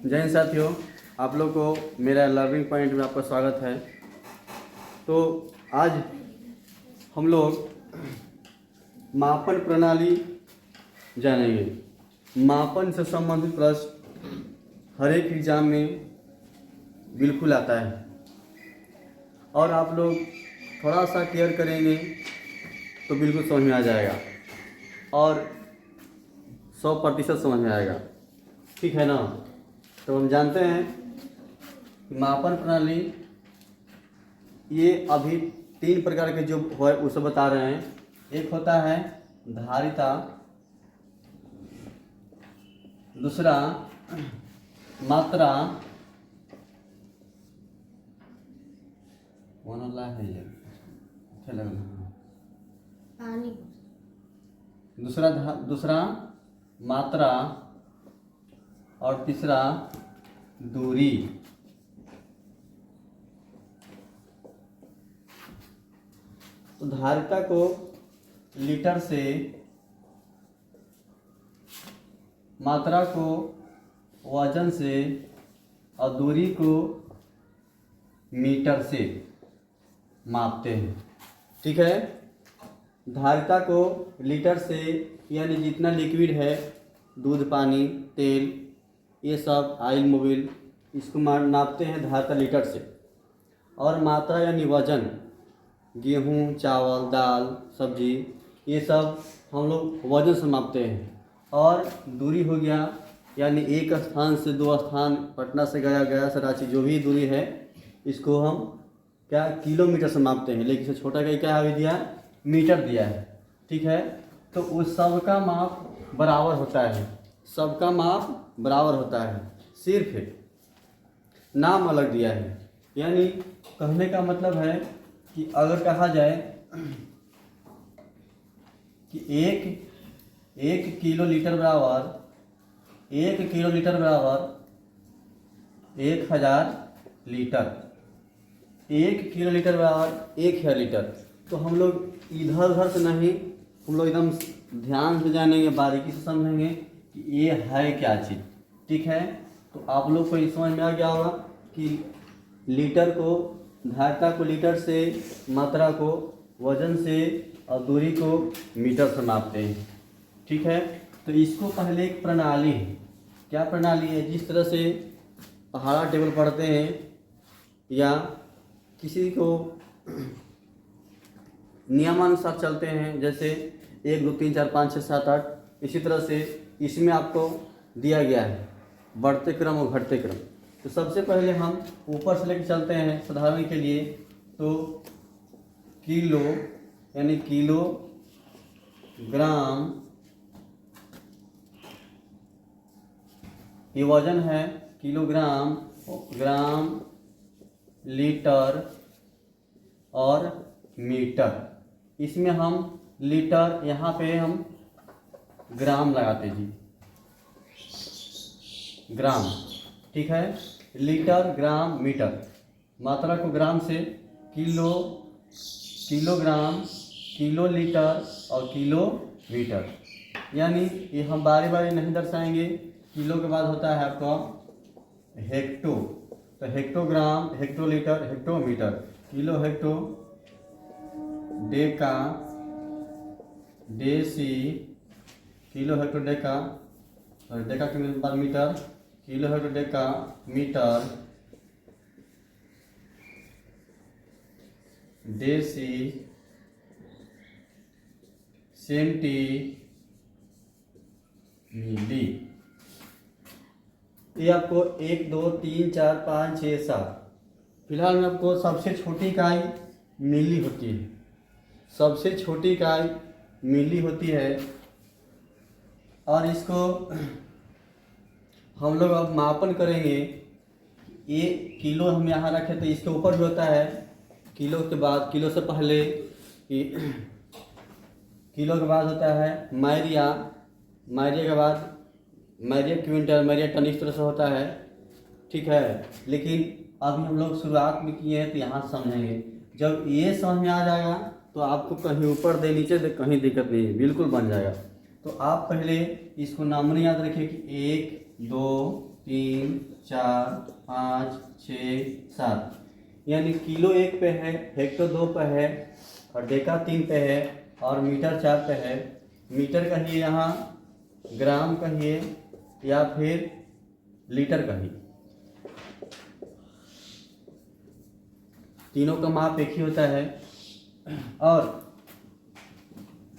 जय हिंद साथियों, आप लोग को मेरा लर्निंग पॉइंट में आपका स्वागत है। तो आज हम लोग मापन प्रणाली जानेंगे। मापन से संबंधित प्रश्न हर एक एग्जाम में बिल्कुल आता है और आप लोग थोड़ा सा केयर करेंगे तो बिल्कुल समझ में आ जाएगा और 100% समझ में आएगा। ठीक है ना। तो हम जानते हैं कि मापन प्रणाली ये अभी 3 प्रकार के जो है उसे बता रहे हैं। एक होता है धारिता, दूसरा मात्रा, दूसरा मात्रा और तीसरा दूरी। तो धारिता को लीटर से, मात्रा को वजन से और दूरी को मीटर से मापते हैं। ठीक है। धारिता को लीटर से यानी जितना लिक्विड है, दूध, पानी, तेल, ये सब, ऑयल, मोबिल, इसको नापते हैं धारिता लीटर से। और मात्रा यानी वजन, गेहूँ, चावल, दाल, सब्जी, ये सब हम लोग वजन से मापते हैं। और दूरी हो गया यानी एक स्थान से 2 स्थान, पटना से गया से रांची, जो भी दूरी है इसको हम क्या किलोमीटर से मापते हैं। लेकिन इससे छोटा का क्या दिया, मीटर दिया है। ठीक है। तो उस सबका माप बराबर होता है, सबका माप बराबर होता है, सिर्फ नाम अलग दिया है। यानी कहने का मतलब है कि अगर कहा जाए कि एक किलोलीटर बराबर 1000 लीटर, 1 किलोलीटर बराबर 1000 लीटर। तो हम लोग इधर उधर से नहीं, हम लोग एकदम ध्यान से जानेंगे, बारीकी से समझेंगे कि ये है क्या चीज़। ठीक है। तो आप लोग को समझ में आ गया होगा कि लीटर को, धारिता को लीटर से, मात्रा को वजन से और दूरी को मीटर से मापते हैं। ठीक है। तो इसको पहले एक प्रणाली है। क्या प्रणाली है? जिस तरह से पहाड़ा टेबल पढ़ते हैं या किसी को नियमानुसार चलते हैं, जैसे 1 2 3 4 5 6 7 8, इसी तरह से इसमें आपको दिया गया है बढ़ते क्रम और घटते क्रम। तो सबसे पहले हम ऊपर से लेकर चलते हैं साधारण के लिए। तो किलो यानी किलो, ग्राम, ये वजन है, किलोग्राम, ग्राम, लीटर और मीटर। इसमें हम लीटर, यहाँ पे हम ग्राम लगाते जी, ग्राम। ठीक है। लीटर, ग्राम, मीटर। मात्रा को ग्राम से, किलो, किलोग्राम, किलो लीटर और किलो मीटर। यानी ये हम बारी बारी नहीं दर्शाएंगे। किलो के बाद होता है आपका हेक्टो। तो hectogram, hectolitre, hectometre. Kilo, hecto, deca, deci, kilo, hecto, deca, और डेका के बाद metre, kilo, hecto, deca, metre, deci, centi, milli. ये आपको 1 2 3 4 5 6 7, फिलहाल में आपको सबसे छोटी इकाई मिली होती है। सबसे छोटी इकाई मिली होती है। और इसको हम लोग अब मापन करेंगे। ये किलो हम यहाँ रखें तो इसके ऊपर भी होता है, किलो के बाद, किलो से पहले, किलो के बाद होता है मैरिया, मैरिया के बाद मैरिया क्विंटल, मैरिया टन, इस तरह से होता है। ठीक है। लेकिन अभी हम लोग शुरुआत में किए हैं तो यहाँ समझेंगे। जब ये समझ में आ जाएगा तो आपको कहीं ऊपर दे, नीचे दे, कहीं दिक्कत नहीं है, बिल्कुल बन जाएगा। तो आप पहले इसको नामनी याद रखिए कि 1 2 3 4 5 6 7, यानी किलो 1 पे है, हेक्टर 2 पे है, और डेका 3 पे है, और मीटर 4 पे है। मीटर कहिए यहाँ, ग्राम कहिए, या फिर लीटर कहिए, तीनों का माप एक ही होता है। और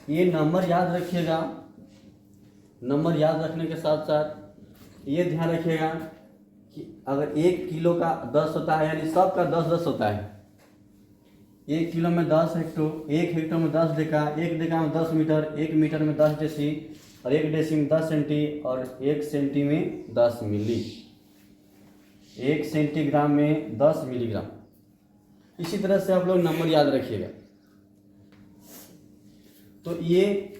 ये नंबर याद रखिएगा। नंबर याद रखने के साथ साथ ये ध्यान रखिएगा कि अगर 1 किलो का 10 होता है, यानी सबका 10-10 होता है। 1 किलो में 10 हेक्टर, 1 हेक्टर में 10 डेका, 1 डेका में 10 मीटर, 1 मीटर में 10 डेसी, और 1 डेसी में 10 सेंटी, और 1 सेंटी में 10 मिली। 1 सेंटीग्राम में 10 मिलीग्राम। इसी तरह से आप लोग नंबर याद रखिएगा। तो ये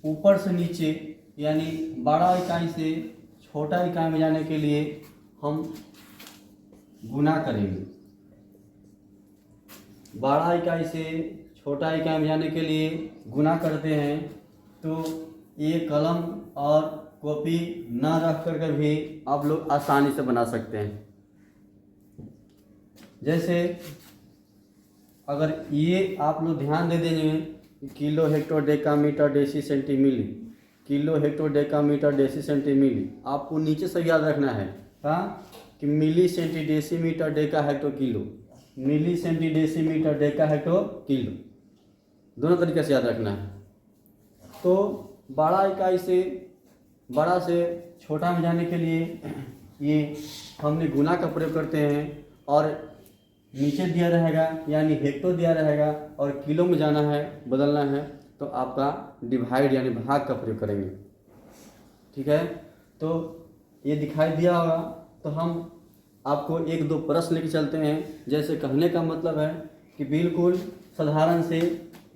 ऊपर से नीचे, यानी बड़ा इकाई से छोटा इकाई में जाने के लिए हम गुना करेंगे। बड़ा इकाई से छोटा इकाई में जाने के लिए गुना करते हैं। तो ये कलम और कॉपी न रख कर भी आप लोग आसानी से बना सकते हैं। जैसे अगर ये आप लोग ध्यान दे देंगे, kilo Hector deca metre deci centi milli, kilo Hector deca metre deci centi milli, आपको नीचे से याद रखना है कि milli centi deci metre deca hectare kilo, milli centi deci metre deca hectare kilo, दोनों तरीके से याद रखना है। तो बड़ा इकाई से बड़ा से छोटा में जाने के लिए ये हमने गुना का प्रयोग करते हैं, और नीचे दिया रहेगा यानी हेक्टर दिया रहेगा, और किलो में जाना है, बदलना है, तो आपका डिवाइड यानी भाग का प्रयोग करेंगे। ठीक है, तो ये दिखाई दिया होगा। तो हम आपको 1-2 प्रश्न लेके चलते हैं। जैसे कहने का मतलब है कि बिल्कुल साधारण से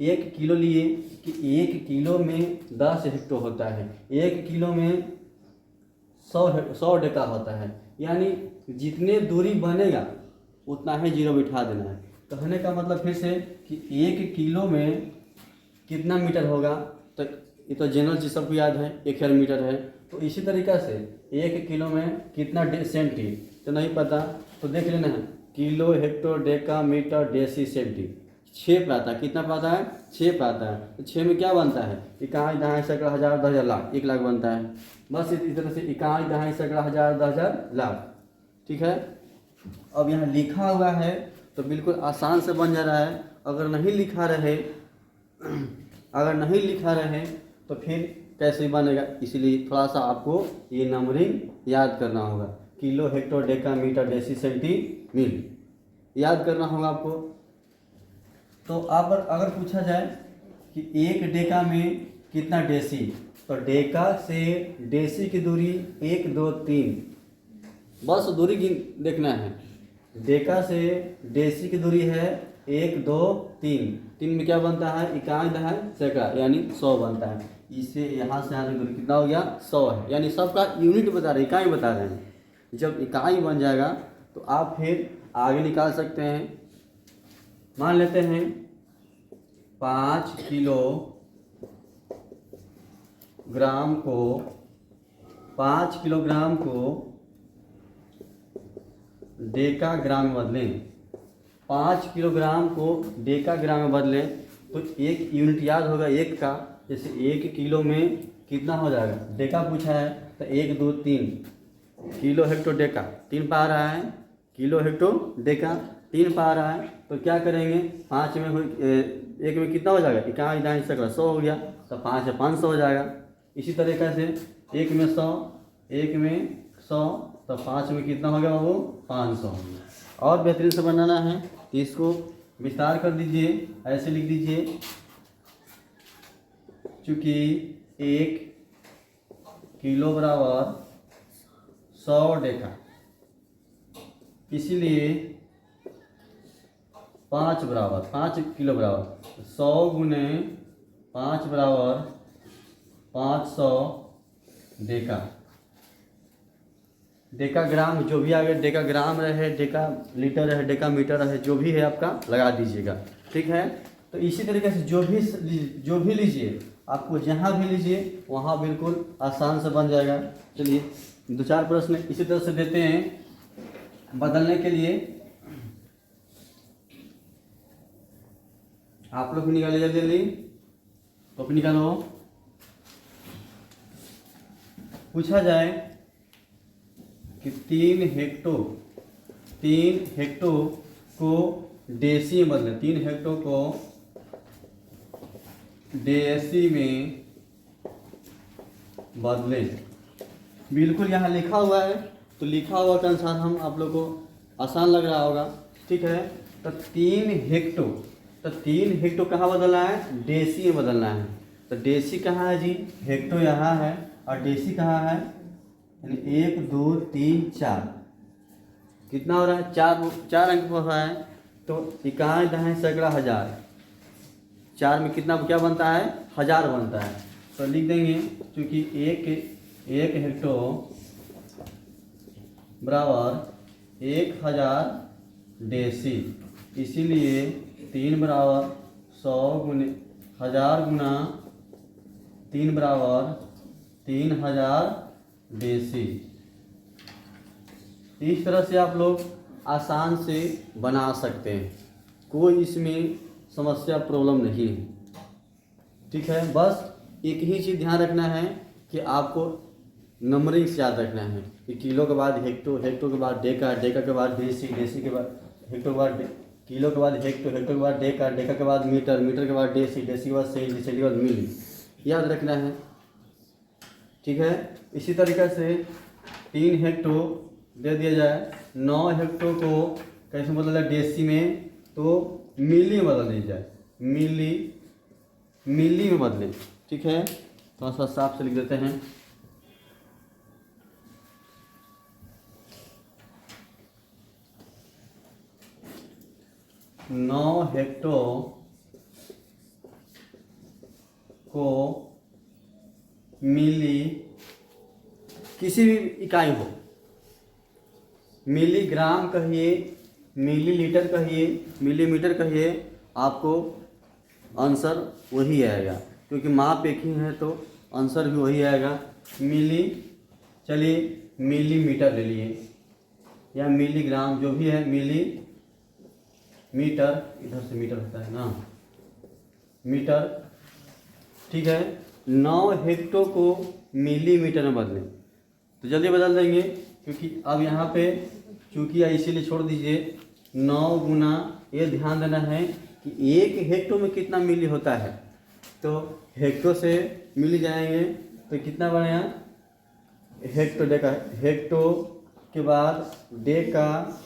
1 किलो लिए कि 1 किलो में 10 हेक्टर होता है, 1 किलो में 100 डेका होता है, यानी जितने दूरी बनेगा उतना ही जीरो बिठा देना है। कहने का मतलब फिर से कि 1 किलो में कितना मीटर होगा, तो ये तो जनरल चीज सबको याद है, 1000 मीटर है। तो इसी तरीक़ा से 1 किलो में कितना सेंटी तो नहीं पता, तो देख लेना है, kilo Hector deca metre deci centi 6 पे आता है। कितना पे आता है? 6 पे आता है। तो 6 में क्या बनता है? इकाई, दहाई, सैकड़ा, हज़ार, 10,000, लाख, 1 लाख बनता है। बस इस तरह से इकाई, दहाई, सैकड़ा, हज़ार, 10,000, लाख। ठीक है, अब यहाँ लिखा हुआ है तो बिल्कुल आसान से बन जा रहा है। अगर नहीं लिखा रहे तो फिर कैसे बनेगा, इसीलिए थोड़ा सा आपको ये नंबरिंग याद करना होगा। Kilo Hector deca metre deci centi mil याद करना होगा आपको। तो आप अगर पूछा जाए कि 1 डेका में कितना डेसी, तो डेका से डेसी की दूरी 1 2 3, बस दूरी देखना है। डेका से डेसी की दूरी है 1 2 3, 3 में क्या बनता है? इकाई, दहाई, सैकड़ा, यानी 100 बनता है। इसे यहाँ से यहाँ तक दूरी कितना हो गया? 100 है, यानी सबका यूनिट बता रहे हैं, इकाई बता रहे हैं। जब इकाई बन जाएगा तो आप फिर आगे निकाल सकते हैं। मान लेते हैं 5 किलोग्राम को डेका ग्राम में बदलें। 5 किलोग्राम को डेका ग्राम में बदलें तो एक यूनिट याद होगा 1 का। जैसे 1 किलो में कितना हो जाएगा? डेका पूछा है तो 1 2 3 किलो हेक्टर डेका 3 पा रहा है, किलो हेक्टर डेका 3 पा रहा है। तो क्या करेंगे? 5 में 1 में कितना हो जाएगा? इकाई, दहाई, सैकड़ा, 100 हो गया, तो 5 है 500 हो जाएगा। इसी तरीक़े से 1 में 100, 1 में 100, तो 5 में कितना हो गया? वो 500 हो गया। और बेहतरीन से बनाना है तो इसको विस्तार कर दीजिए, ऐसे लिख दीजिए, चूँकि 1 किलो बराबर 100 डेका, इसीलिए 5 किलो बराबर 100 गुने 5 बराबर 500 डेका। डेका ग्राम जो भी आगे, डेका ग्राम रहे, डेका लीटर रहे, डेका मीटर रहे, जो भी है आपका लगा दीजिएगा। ठीक है, तो इसी तरीके से जो भी लीजिए, आपको जहाँ भी लीजिए वहाँ बिल्कुल आसान से बन जाएगा। चलिए दो चार प्रश्न इसी तरह से देते हैं बदलने के लिए। आप लोग भी निकालिए जल्दी जल्दी, कॉपी निकालो। पूछा जाए कि 3 हेक्टो को डेसी में बदलें, 3 हेक्टो को डेसी में बदलें। बिल्कुल यहाँ लिखा हुआ है, तो लिखा हुआ के अनुसार हम आप लोग को आसान लग रहा होगा, ठीक है। तो 3 हेक्टो कहाँ बदलना है? डेसी में बदलना है। तो डेसी कहाँ है जी? हेक्टो यहाँ है और डेसी कहाँ है? यानी 1 2 3 4 कितना हो रहा है? 4 अंक हो रहा है। तो इकाई दहाई सैकड़ा हजार, 4 में कितना क्या बनता है? 1000 बनता है। तो लिख देंगे क्योंकि एक हेक्टो बराबर 1000 डेसी, इसीलिए 3 बराबर 100 गुने 1000 गुना 3 बराबर 3000 डेसी। इस तरह से आप लोग आसान से बना सकते हैं, कोई इसमें समस्या प्रॉब्लम नहीं है, ठीक है। बस एक ही चीज़ ध्यान रखना है कि आपको नंबरिंग से याद रखना है कि किलो के बाद हेक्टो, हेक्टो के बाद डेका, डेका के बाद डेसी, डेसी के बाद हेक्टो के बाद किलो के बाद हेक्टो, हेक्टो के बाद डेका, डेका के बाद मीटर, मीटर के बाद डेसी, डेसी के बाद सेंटी, सेंटी के बाद मिली, याद रखना है, ठीक है। इसी तरीके से 3 हेक्टो दे दिया जाए, 9 हेक्टो को कैसे बदला जाए? डेसी में, तो मिली में बदल दिया जाए, मिली में बदले, ठीक है। थोड़ा सा साफ से लिख देते हैं। नौ हेक्टो को मिली, किसी भी इकाई हो, मिलीग्राम कहिए, मिलीलीटर कहिए, मिलीमीटर कहिए, आपको आंसर वही आएगा, क्योंकि माप एक ही है तो आंसर भी वही आएगा। मिली, चलिए मिलीमीटर ले लिए या मिलीग्राम, जो भी है, मिली मीटर, इधर से मीटर होता है ना, मीटर, ठीक है। 9 हेक्टो को मिलीमीटर में बदलें, तो जल्दी बदल देंगे, क्योंकि अब यहाँ पे चूँकि इसीलिए छोड़ दीजिए, 9 गुना, ये ध्यान देना है कि 1 हेक्टो में कितना मिली होता है, तो हेक्टो से मिली जाएंगे तो कितना बनेगा? हेक्टो डेका, हेक्टो के बाद डेका,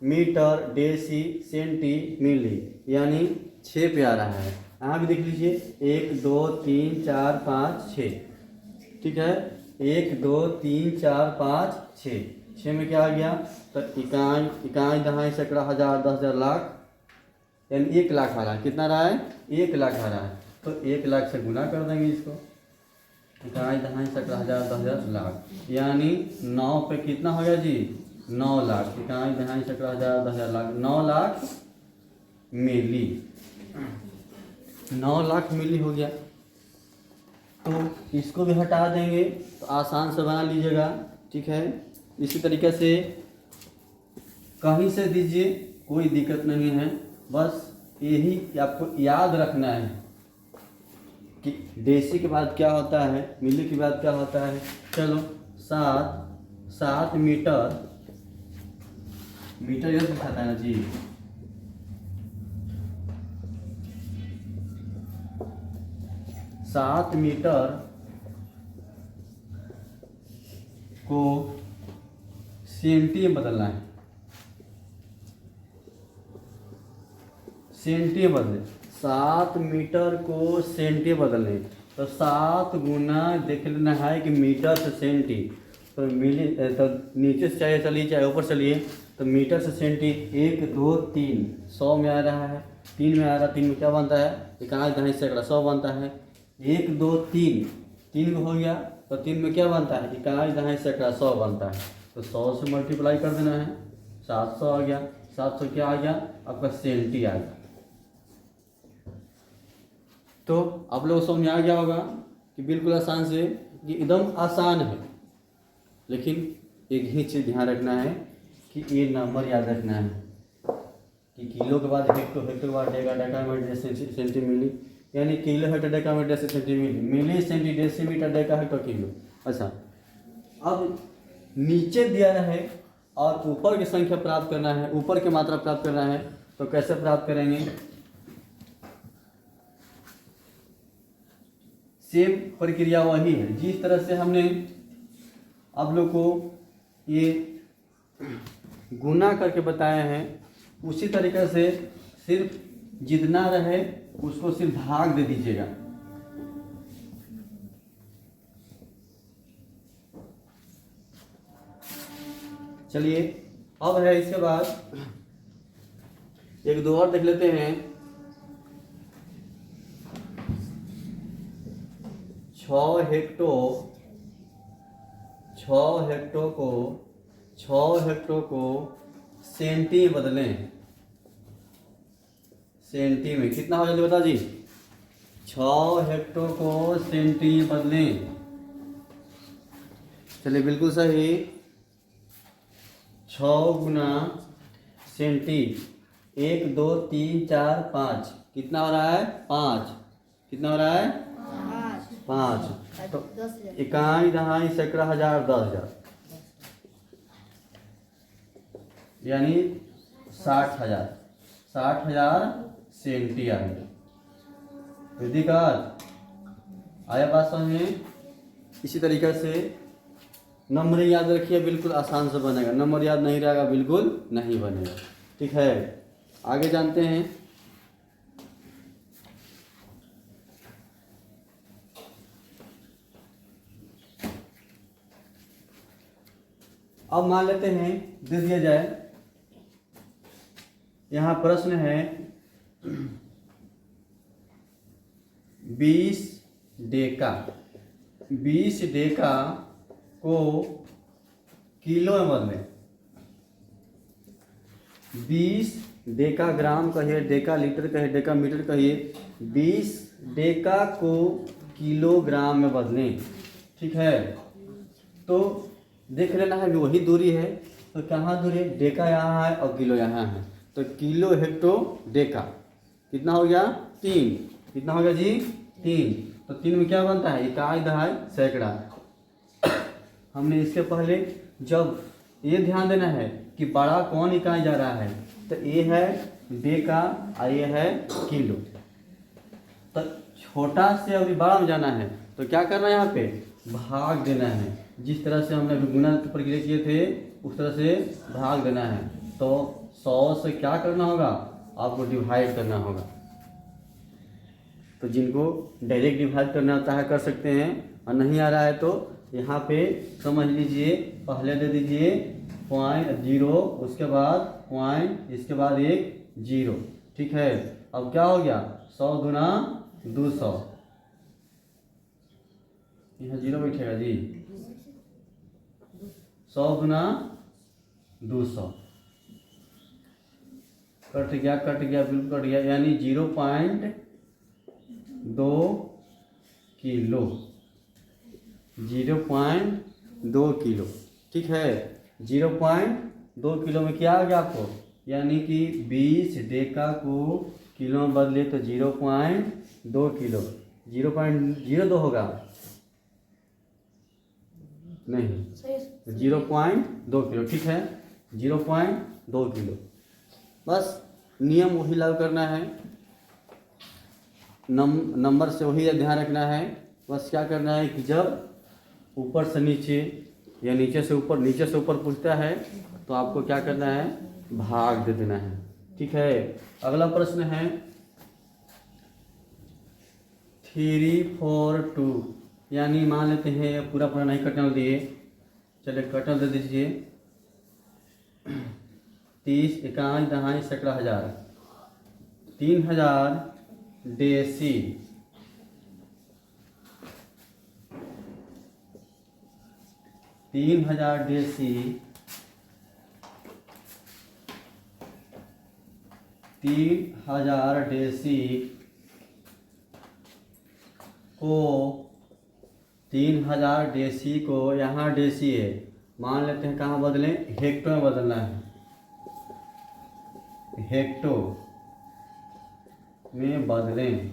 मीटर, डेसी, सेंटी, मिली, यानी 6 पे आ रहा है। यहाँ भी देख लीजिए 1 2 3 4 5 6, ठीक है। 1 2 3 4 5 6, 6 में क्या आ गया? तो इकाई दहाई सैकड़ा हजार 10,000 लाख, यानी 1 लाख आ रहा है। कितना रहा है? 1 लाख आ रहा है। तो 1 लाख से गुना कर देंगे इसको, इकाई दहाई सैकड़ा हजार 10,000 लाख, यानी 9 पे कितना हो गया जी? 9 लाख, इकाई दहाई सैकड़ा हजार 10,000 लाख, 9 लाख मिली, 9 लाख मिली हो गया। तो इसको भी हटा देंगे तो आसान से बना लीजिएगा, ठीक है। इसी तरीके से कहीं से दीजिए, कोई दिक्कत नहीं है, बस यही कि आपको याद रखना है कि डेसी के बाद क्या होता है, मिली के बाद क्या होता है। चलो 7 मीटर, मीटर यह दिखाता है ना जी, 7 मीटर को सेंटी में बदलना है, सेंटी में बदले, 7 मीटर को सेंटी में बदलने, तो 7 गुना देख लेना है कि मीटर से सेंटी, तो मिली, तो नीचे से चाहे चलिए चाहे ऊपर चलिए, तो मीटर से सेंटी 1 2 3 100 में आ रहा है, 3 में आ रहा है, 3 में क्या बनता है? इकाई दहाई सैकड़ा 100 बनता है। 1 2 3 में हो गया, तो 3 में क्या बनता है? इकाई दहाई सैकड़ा 100 बनता है, तो 100 से मल्टीप्लाई कर देना है, 700 आ गया, 700 क्या आ गया? आपका सेंटी आ गया। तो आप लोग समझ में आ गया होगा कि बिल्कुल आसान से, कि एकदम आसान है, लेकिन एक ही चीज़ ध्यान रखना है कि ये नंबर याद रखना है कि किलो के बाद हेक्टो, हेक्टो के बाद डेकामीटर सेंटीमीली, यानी kilo hectare decametre centimilli, milli centi decimetre deca hectare kilo. अच्छा, अब नीचे दिया है और ऊपर की संख्या प्राप्त करना है, ऊपर की मात्रा प्राप्त करना है, तो कैसे प्राप्त करेंगे? सेम प्रक्रिया वही है जिस तरह से हमने आप लोग को ये गुना करके बताए हैं, उसी तरीके से सिर्फ जितना रहे उसको सिर्फ भाग दे दीजिएगा। चलिए, अब है इसके बाद एक दो और देख लेते हैं। 6 हेक्टो को सेंटी में बदलें। सेंटी में कितना हो जाएगा बता जी? 6 हेक्टो को सेंटी में बदलें। चलिए, बिल्कुल सही। 6 गुना सेंटी, 1 2 3 4 5, कितना हो रहा है? 5। कितना हो रहा है? 5। तो इकाई, दहाई, सैकड़ा, हजार, 10,000, यानी 60,000। 60,000 सेंटी आ गया। दिक्कत आया बात समझ में? इसी तरीके से नंबर याद रखिए, बिल्कुल आसान से बनेगा। नंबर याद नहीं रहेगा, बिल्कुल नहीं बनेगा। ठीक है, आगे जानते हैं। अब मान लेते हैं, दे दिया जाए, यहाँ प्रश्न है 20 डेका। 20 डेका को किलो में बदलें। 20 डेका ग्राम कहिए, डेका लीटर कहिए, डेका मीटर कहिए, 20 डेका को किलोग्राम में बदलें। ठीक है, तो देख लेना है कि वही दूरी है, तो कहाँ दूरी है? डेका यहाँ है और किलो यहाँ है, तो किलो हेक्टो डेका कितना हो गया? 3। कितना हो गया जी? 3। तो 3 में क्या बनता है? इकाई, दहाई, सैकड़ा। हमने इसके पहले जब ये ध्यान देना है कि बड़ा कौन इकाई जा रहा है, तो ये है डेका और ये है किलो। तो छोटा से अभी बड़ा में जाना है, तो क्या करना है? यहाँ पे भाग देना है। जिस तरह से हमने गुणा की प्रक्रिया किए थे उस तरह से भाग देना है। तो 100 से क्या करना होगा? आपको डिवाइड करना होगा। तो जिनको डायरेक्ट डिवाइड करना आता है कर सकते हैं, और नहीं आ रहा है तो यहाँ पे समझ लीजिए, पहले दे दीजिए 0.0, उसके बाद पॉइंट, इसके बाद एक 0। ठीक है, अब क्या हो गया? 100 गुना 200, यहाँ 0 बैठेगा जी। 100 गुना 200 कट गया, बिल्कुल कट गया, यानी 0.2 किलो। 0.2 किलो। ठीक है, 0.2 किलो में क्या आ गया आपको? यानी कि 20 डेका को किलो में बदले तो 0.2 किलो। 0.02 होगा? नहीं, 0.2 किलो। ठीक है, 0.2 किलो। बस नियम वही लागू करना है, नंबर से वही ध्यान रखना है। बस क्या करना है कि जब ऊपर से नीचे या नीचे से ऊपर पूछता है तो आपको क्या करना है? भाग दे देना है। ठीक है, अगला प्रश्न है 342, यानी मान लेते हैं पूरा नहीं कटने दिए, चलिए कटन दे दीजिए। 30 इकाई, दहाई, सैकड़ा, हजार, 3000 डेसी 3000 डेसी 3000 डेसी को 3000 डेसी को, यहाँ डेसी है मान लेते हैं कहाँ बदलें, हेक्टो में बदलना है, हेक्टो में बदलें।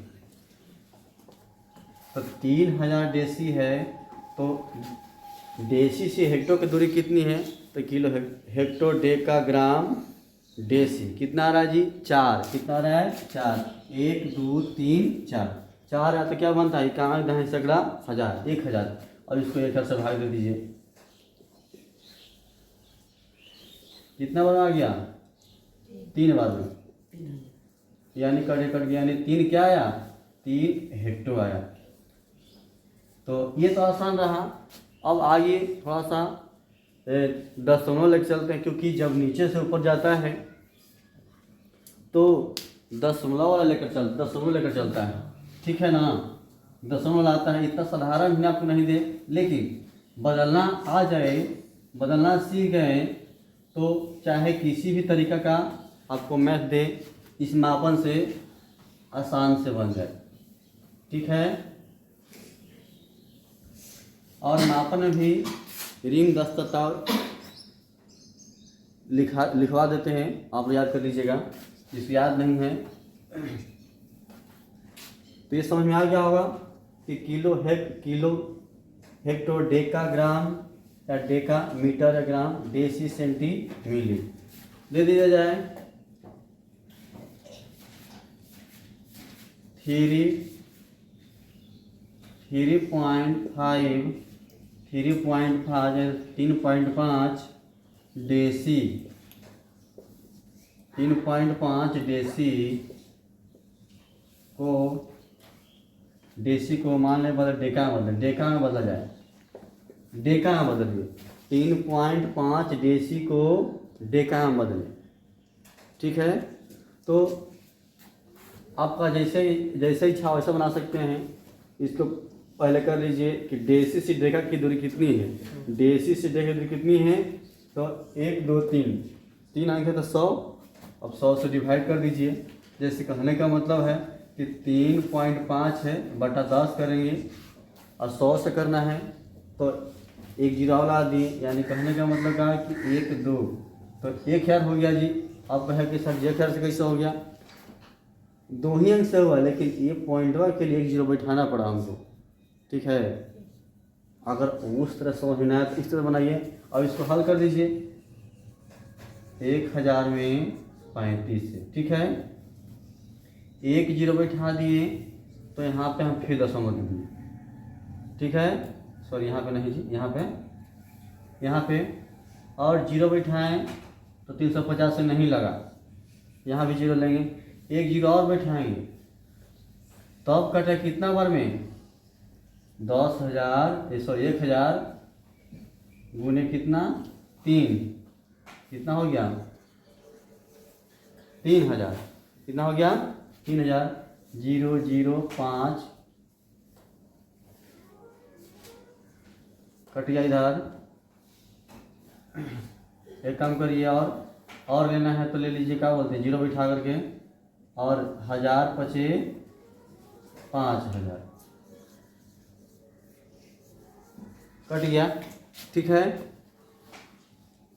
तो 3000 डेसी है, तो डेसी से हेक्टो की दूरी कितनी है, तो किलो हेक्टो डेका ग्राम डेसी कितना आ रहा है जी, 4। कितना आ रहा है, 4। 1 2 3 4, 4 है तो क्या बनता है, कहाँ दहाई सगड़ा 1000, 1000। और इसको 1000 से भाग दे दीजिए, कितना बार आ गया, 3 बार में, यानी कटे कट गया, यानी 3 क्या आया, 3 हेक्टो आया। तो ये तो आसान रहा। अब आइए थोड़ा सा दशमलव लेकर चलते हैं, क्योंकि जब नीचे से ऊपर जाता है तो दशमलव वाला दशमलव लेकर चलता है, ठीक है ना। दशमलव आता है, इतना साधारण भी आपको नहीं दे, लेकिन बदलना आ जाए, बदलना सीख गए तो चाहे किसी भी तरीका का आपको मैथ दे, इस मापन से आसान से बन जाए, ठीक है। और मापन में भी रिंग दस्तता लिखवा देते हैं, आप याद कर लीजिएगा, जिसको याद नहीं है तो ये समझ में आ गया होगा कि किलो हेक्टो डेका ग्राम या डेका मीटर या ग्राम डेसी सेंटी मिली दे दिया जाए। 3.5 डेसी, 3.5 डेसी को मान लें बदल डेका में बदला जाए, डेका में बदलिए, 3.5 डेसी को डेका में बदलें, ठीक है। तो आपका जैसे इच्छा वैसा बना सकते हैं। इसको पहले कर लीजिए कि डेसी से डेका की दूरी कितनी है, डेसी से डेका की दूरी कितनी है, तो 1 2 3 अंक है तो 100। अब 100 से डिवाइड कर दीजिए। जैसे कहने का मतलब है कि 3.5 है बटा 10 करेंगे और 100 से करना है तो एक जीरो वाला दिए, यानी कहने का मतलब कहा कि 1 2, तो 1000 हो गया जी। अब कहे कि सर 1000 से कैसे हो गया, 2 ही अंक से हुआ, लेकिन ये पॉइंटवा के लिए 1 जीरो बैठाना पड़ा हमको, ठीक है। अगर उस तरह समझना है तो इस तरह बनाइए। अब इसको हल कर दीजिए, 1000 में 35 से, ठीक है। 1 जीरो बैठा दिए तो यहाँ पे हम फिर दशमलव दे दिए, ठीक है। सॉरी यहाँ पे नहीं जी, यहाँ पे और जीरो बैठाएं तो 350 से नहीं लगा, यहाँ भी जीरो लेंगे, 1 जीरो और बैठाएंगे तब कटे कितना बार में, 1000 गुने कितना 3, कितना हो गया 3000, कितना हो गया 3000, 0 0 5 कट गया इधर। एक काम करिए और लेना है तो ले लीजिए, क्या बोलते हैं, जीरो बैठा करके, और 1000 पचे 5000 कट गया, ठीक है।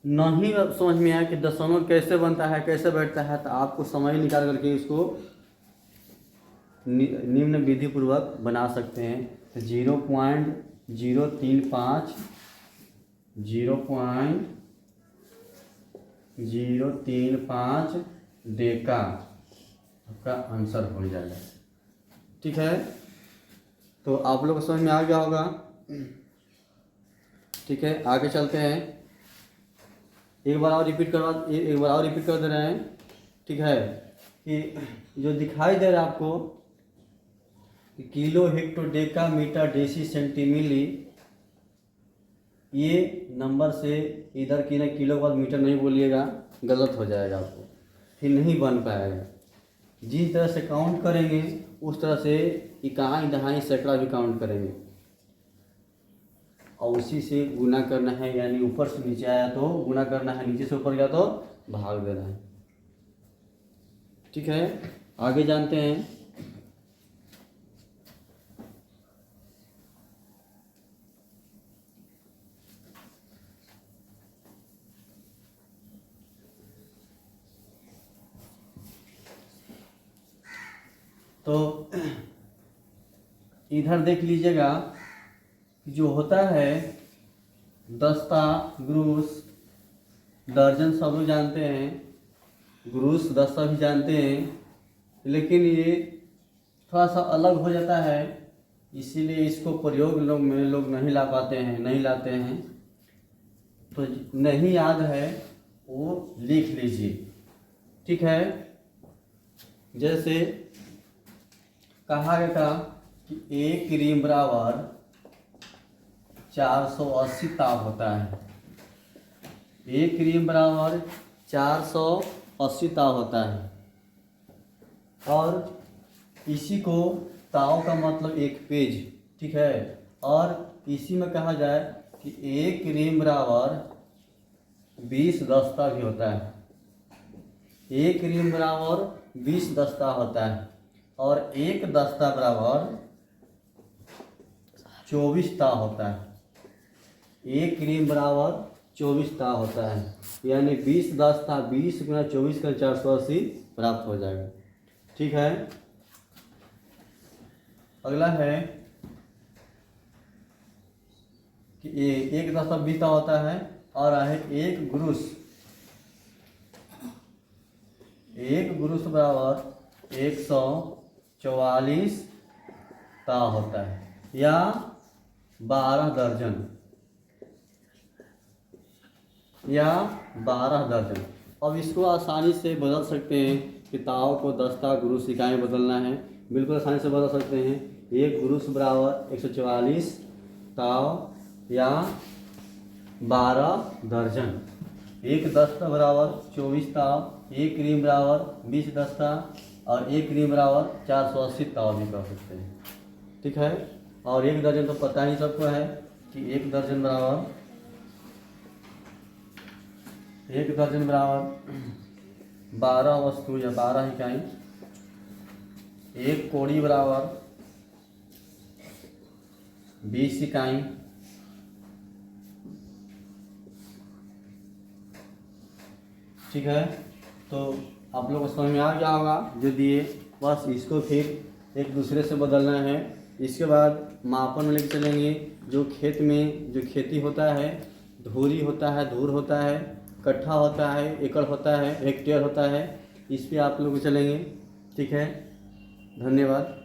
नहीं समझ में आया कि दशमलव कैसे बनता है, कैसे बैठता है, तो आपको समय निकाल करके इसको निम्न विधि पूर्वक बना सकते हैं। 0.035 डेका आपका आंसर हो जाएगा, ठीक है। तो आप लोग को समझ में आ गया होगा, ठीक है। आगे चलते हैं, एक बार और रिपीट कर दे रहे हैं, ठीक है। कि जो दिखाई दे रहा है आपको कि kilo hecto deca metre deci centimilli, ये नंबर से इधर की ना किलो के बाद मीटर नहीं बोलिएगा, गलत हो जाएगा, आपको फिर नहीं बन पाएगा। जिस तरह से काउंट करेंगे उस तरह से इकाई दहाई सैकड़ा भी काउंट करेंगे, और उसी से गुना करना है, यानी ऊपर से नीचे आया तो गुना करना है, नीचे से ऊपर गया तो भाग देना है, ठीक है। आगे जानते हैं। तो इधर देख लीजिएगा, जो होता है दस्ता, ग्रुस, दर्जन सब लोग जानते हैं, ग्रुस दस्ता भी जानते हैं, लेकिन ये थोड़ा सा अलग हो जाता है, इसीलिए इसको प्रयोग में लोग नहीं ला पाते हैं, नहीं लाते हैं। तो नहीं याद है वो लिख लीजिए, ठीक है। जैसे कहा गया था कि 1 रीम बराबर 480 ताप होता है। 1 रीम बराबर 480 ताप होता है, और इसी को ताव का मतलब 1 पेज, ठीक है। और इसी में कहा जाए कि 1 रीम बराबर 20 दस्ता भी होता है। 1 रीम बराबर 20 दस्ता होता है, और 1 दस्ता बराबर 24 ता होता है। 1 रीम बराबर 24 ता होता है, यानी 20 दस्ता 20 गुना 24 का 480 प्राप्त हो जाएगा, ठीक है। अगला है कि 1 दस्ता 20 ता होता है, और है 1 ग्रुस। 1 ग्रुस बराबर 144 ता होता है, या 12 दर्जन, या 12 दर्जन। अब इसको आसानी से बदल सकते हैं कि ताव को दस्ता, ग्रुस, इकाई बदलना है, बिल्कुल आसानी से बदल सकते हैं। 1 ग्रुस बराबर 144 ताव, या 12 दर्जन। 1 दस्ता बराबर 24 ताव, 1 रीम बराबर 20 दस्ता, और 1 रीम बराबर 480 ताव भी कर सकते हैं, ठीक है। और 1 दर्जन तो पता ही सबको है कि 1 दर्जन बराबर 12 वस्तु या 12 इकाई। 1 कोड़ी बराबर 20 इकाई, ठीक है। तो आप लोगों को समझ में आ गया होगा जो दिए, बस इसको फिर एक दूसरे से बदलना है। इसके बाद मापन में लेके चलेंगे। जो खेत में जो खेती होता है, धूरी होता है, धूर होता है, कट्ठा होता है, एकड़ होता है, हेक्टेयर होता है, इस पे आप लोग चलेंगे, ठीक है। धन्यवाद।